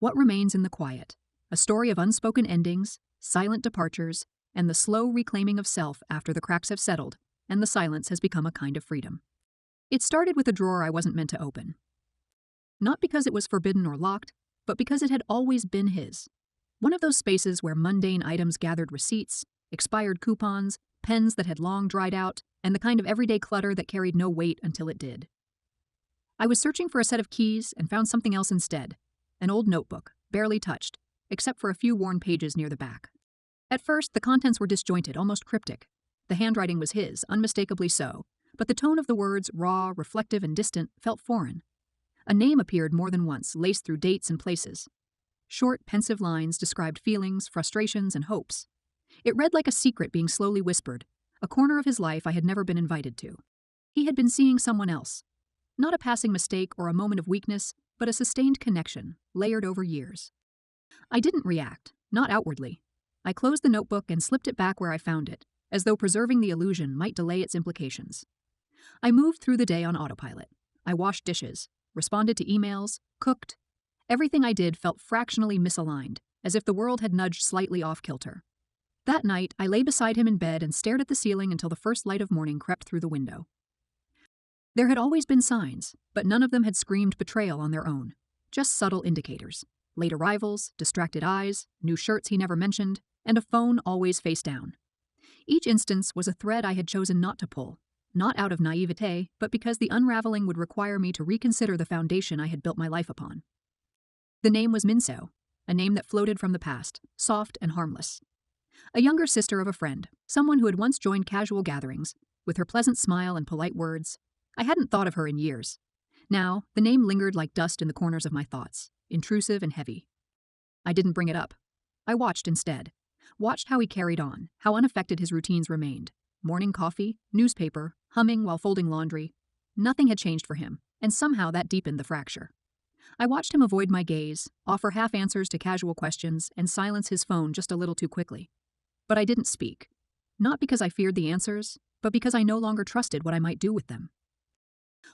What Remains in the Quiet, a story of unspoken endings, silent departures, and the slow reclaiming of self after the cracks have settled and the silence has become a kind of freedom. It started with a drawer I wasn't meant to open. Not because it was forbidden or locked, but because it had always been his. One of those spaces where mundane items gathered receipts, expired coupons, pens that had long dried out, and the kind of everyday clutter that carried no weight until it did. I was searching for a set of keys and found something else instead, an old notebook, barely touched, except for a few worn pages near the back. At first, the contents were disjointed, almost cryptic. The handwriting was his, unmistakably so, but the tone of the words, raw, reflective, and distant, felt foreign. A name appeared more than once, laced through dates and places. Short, pensive lines described feelings, frustrations, and hopes. It read like a secret being slowly whispered, a corner of his life I had never been invited to. He had been seeing someone else. Not a passing mistake or a moment of weakness, but a sustained connection, layered over years. I didn't react, not outwardly. I closed the notebook and slipped it back where I found it, as though preserving the illusion might delay its implications. I moved through the day on autopilot. I washed dishes, responded to emails, cooked. Everything I did felt fractionally misaligned, as if the world had nudged slightly off kilter. That night, I lay beside him in bed and stared at the ceiling until the first light of morning crept through the window. There had always been signs, but none of them had screamed betrayal on their own. Just subtle indicators. Late arrivals, distracted eyes, new shirts he never mentioned, and a phone always face down. Each instance was a thread I had chosen not to pull, not out of naivete, but because the unraveling would require me to reconsider the foundation I had built my life upon. The name was Minseo, a name that floated from the past, soft and harmless. A younger sister of a friend, someone who had once joined casual gatherings, with her pleasant smile and polite words. I hadn't thought of her in years. Now, the name lingered like dust in the corners of my thoughts, intrusive and heavy. I didn't bring it up. I watched instead. Watched how he carried on, how unaffected his routines remained. Morning coffee, newspaper, humming while folding laundry. Nothing had changed for him, and somehow that deepened the fracture. I watched him avoid my gaze, offer half answers to casual questions, and silence his phone just a little too quickly. But I didn't speak. Not because I feared the answers, but because I no longer trusted what I might do with them.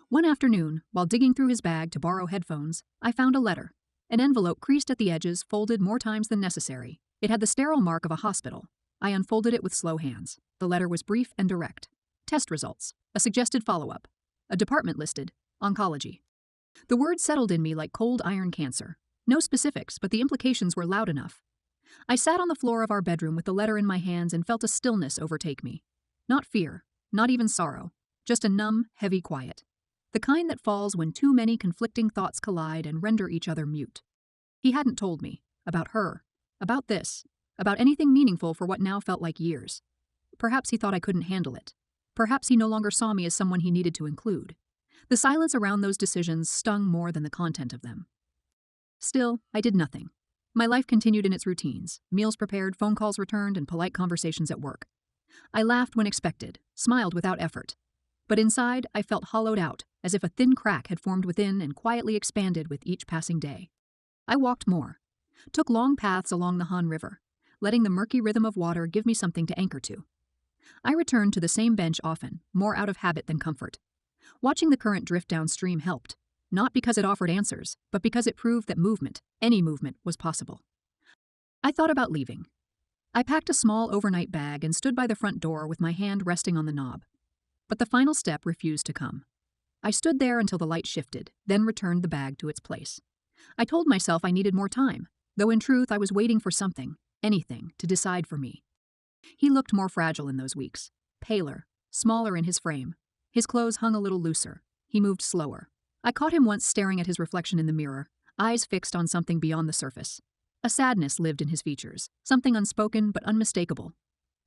One afternoon, while digging through his bag to borrow headphones, I found a letter. An envelope creased at the edges, folded more times than necessary. It had the sterile mark of a hospital. I unfolded it with slow hands. The letter was brief and direct. Test results, a suggested follow-up, a department listed, oncology. The words settled in me like cold iron cancer. No specifics, but the implications were loud enough. I sat on the floor of our bedroom with the letter in my hands and felt a stillness overtake me. Not fear, not even sorrow, just a numb, heavy quiet. The kind that falls when too many conflicting thoughts collide and render each other mute. He hadn't told me, about her, about this, about anything meaningful for what now felt like years. Perhaps he thought I couldn't handle it. Perhaps he no longer saw me as someone he needed to include. The silence around those decisions stung more than the content of them. Still, I did nothing. My life continued in its routines, meals prepared, phone calls returned, and polite conversations at work. I laughed when expected, smiled without effort. But inside, I felt hollowed out, as if a thin crack had formed within and quietly expanded with each passing day. I walked more, took long paths along the Han River, letting the murky rhythm of water give me something to anchor to. I returned to the same bench often, more out of habit than comfort. Watching the current drift downstream helped, not because it offered answers, but because it proved that movement, any movement, was possible. I thought about leaving. I packed a small overnight bag and stood by the front door with my hand resting on the knob. But the final step refused to come. I stood there until the light shifted, then returned the bag to its place. I told myself I needed more time, though in truth I was waiting for something, anything, to decide for me. He looked more fragile in those weeks, paler, smaller in his frame. His clothes hung a little looser. He moved slower. I caught him once staring at his reflection in the mirror, eyes fixed on something beyond the surface. A sadness lived in his features, something unspoken but unmistakable.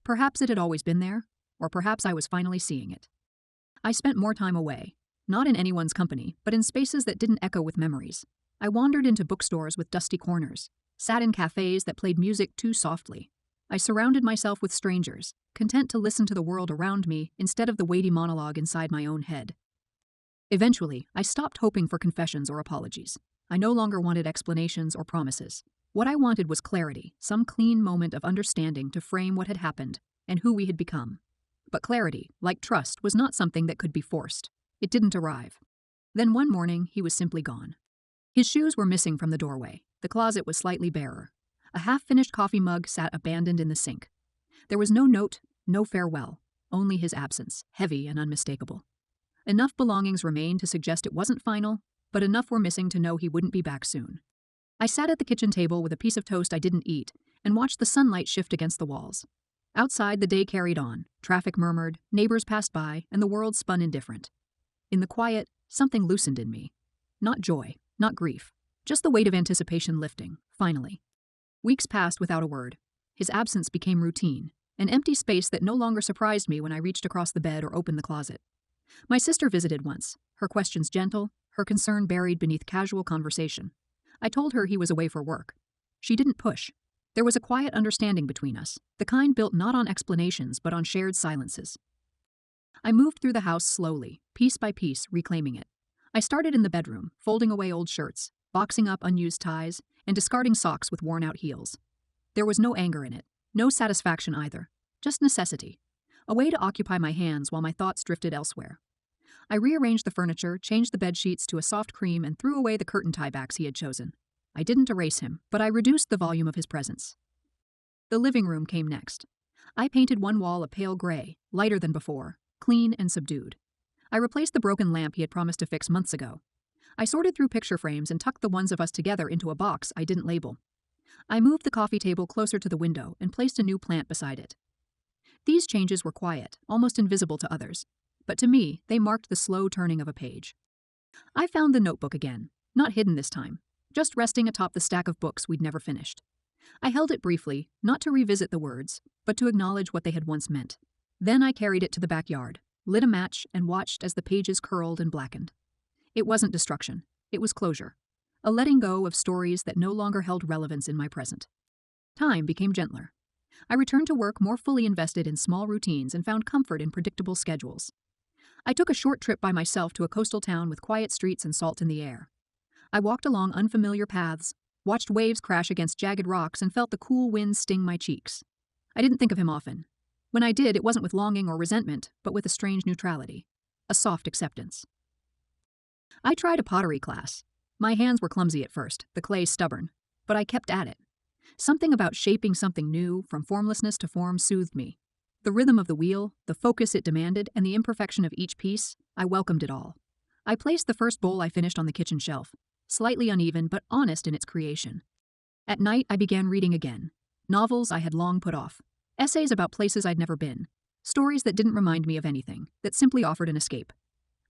Perhaps it had always been there, or perhaps I was finally seeing it. I spent more time away, not in anyone's company, but in spaces that didn't echo with memories. I wandered into bookstores with dusty corners, sat in cafes that played music too softly. I surrounded myself with strangers, content to listen to the world around me instead of the weighty monologue inside my own head. Eventually, I stopped hoping for confessions or apologies. I no longer wanted explanations or promises. What I wanted was clarity, some clean moment of understanding to frame what had happened and who we had become. But clarity, like trust, was not something that could be forced. It didn't arrive. Then one morning, he was simply gone. His shoes were missing from the doorway. The closet was slightly barer. A half-finished coffee mug sat abandoned in the sink. There was no note, no farewell, only his absence, heavy and unmistakable. Enough belongings remained to suggest it wasn't final, but enough were missing to know he wouldn't be back soon. I sat at the kitchen table with a piece of toast I didn't eat and watched the sunlight shift against the walls. Outside, the day carried on. Traffic murmured, neighbors passed by, and the world spun indifferent. In the quiet, something loosened in me. Not joy, not grief, just the weight of anticipation lifting, finally. Weeks passed without a word. His absence became routine, an empty space that no longer surprised me when I reached across the bed or opened the closet. My sister visited once, her questions gentle, her concern buried beneath casual conversation. I told her he was away for work. She didn't push. There was a quiet understanding between us, the kind built not on explanations but on shared silences. I moved through the house slowly, piece by piece, reclaiming it. I started in the bedroom, folding away old shirts, boxing up unused ties, and discarding socks with worn-out heels. There was no anger in it, no satisfaction either, just necessity, a way to occupy my hands while my thoughts drifted elsewhere. I rearranged the furniture, changed the bedsheets to a soft cream, and threw away the curtain tiebacks he had chosen. I didn't erase him, but I reduced the volume of his presence. The living room came next. I painted one wall a pale gray, lighter than before, clean and subdued. I replaced the broken lamp he had promised to fix months ago. I sorted through picture frames and tucked the ones of us together into a box I didn't label. I moved the coffee table closer to the window and placed a new plant beside it. These changes were quiet, almost invisible to others, but to me, they marked the slow turning of a page. I found the notebook again, not hidden this time, just resting atop the stack of books we'd never finished. I held it briefly, not to revisit the words, but to acknowledge what they had once meant. Then I carried it to the backyard, lit a match, and watched as the pages curled and blackened. It wasn't destruction, it was closure, a letting go of stories that no longer held relevance in my present. Time became gentler. I returned to work more fully invested in small routines and found comfort in predictable schedules. I took a short trip by myself to a coastal town with quiet streets and salt in the air. I walked along unfamiliar paths, watched waves crash against jagged rocks, and felt the cool wind sting my cheeks. I didn't think of him often. When I did, it wasn't with longing or resentment, but with a strange neutrality, a soft acceptance. I tried a pottery class. My hands were clumsy at first, the clay stubborn, but I kept at it. Something about shaping something new, from formlessness to form, soothed me. The rhythm of the wheel, the focus it demanded, and the imperfection of each piece, I welcomed it all. I placed the first bowl I finished on the kitchen shelf, slightly uneven but honest in its creation. At night, I began reading again. Novels I had long put off. Essays about places I'd never been. Stories that didn't remind me of anything, that simply offered an escape.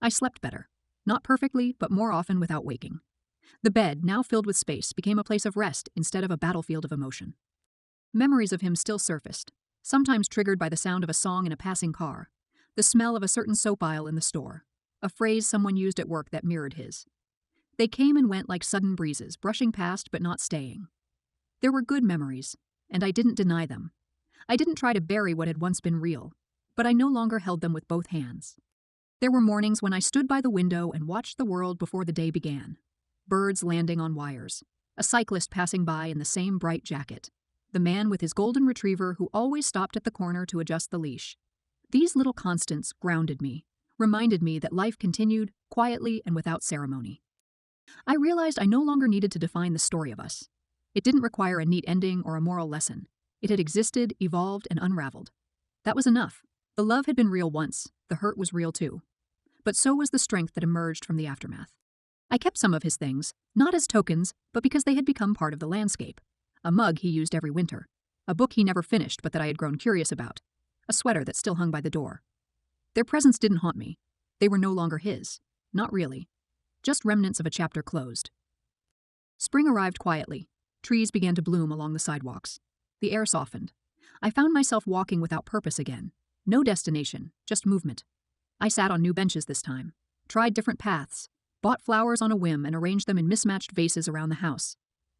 I slept better. Not perfectly, but more often without waking. The bed, now filled with space, became a place of rest instead of a battlefield of emotion. Memories of him still surfaced, sometimes triggered by the sound of a song in a passing car, the smell of a certain soap aisle in the store, a phrase someone used at work that mirrored his. They came and went like sudden breezes, brushing past but not staying. There were good memories, and I didn't deny them. I didn't try to bury what had once been real, but I no longer held them with both hands. There were mornings when I stood by the window and watched the world before the day began. Birds landing on wires, a cyclist passing by in the same bright jacket, the man with his golden retriever who always stopped at the corner to adjust the leash. These little constants grounded me, reminded me that life continued, quietly and without ceremony. I realized I no longer needed to define the story of us. It didn't require a neat ending or a moral lesson. It had existed, evolved, and unraveled. That was enough. The love had been real once, the hurt was real too. But so was the strength that emerged from the aftermath. I kept some of his things, not as tokens, but because they had become part of the landscape. A mug he used every winter. A book he never finished but that I had grown curious about. A sweater that still hung by the door. Their presence didn't haunt me. They were no longer his. Not really. Just remnants of a chapter closed. Spring arrived quietly. Trees began to bloom along the sidewalks. The air softened. I found myself walking without purpose again. No destination, just movement. I sat on new benches this time. Tried different paths. Bought flowers on a whim and arranged them in mismatched vases around the house.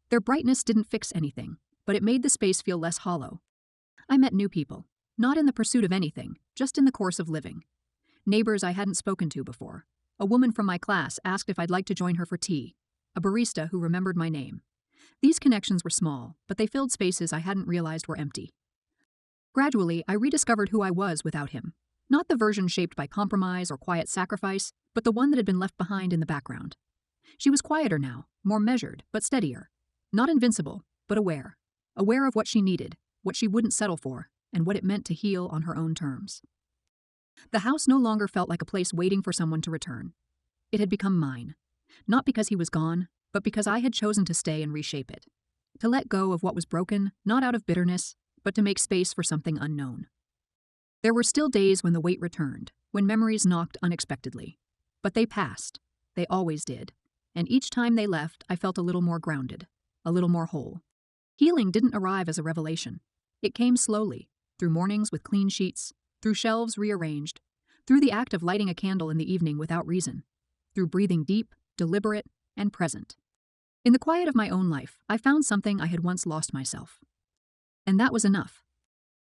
Their brightness didn't fix anything, but it made the space feel less hollow. I met new people, not in the pursuit of anything, just in the course of living. Neighbors I hadn't spoken to before. A woman from my class asked if I'd like to join her for tea. A barista who remembered my name. These connections were small, but they filled spaces I hadn't realized were empty. Gradually, I rediscovered who I was without him. Not the version shaped by compromise or quiet sacrifice, but the one that had been left behind in the background. She was quieter now, more measured, but steadier. Not invincible, but aware. Aware of what she needed, what she wouldn't settle for, and what it meant to heal on her own terms. The house no longer felt like a place waiting for someone to return. It had become mine. Not because he was gone, but because I had chosen to stay and reshape it. To let go of what was broken, not out of bitterness, but to make space for something unknown. There were still days when the weight returned, when memories knocked unexpectedly. But they passed. They always did. And each time they left, I felt a little more grounded, a little more whole. Healing didn't arrive as a revelation. It came slowly, through mornings with clean sheets, through shelves rearranged, through the act of lighting a candle in the evening without reason, through breathing deep, deliberate, and present. In the quiet of my own life, I found something I had once lost myself. And that was enough.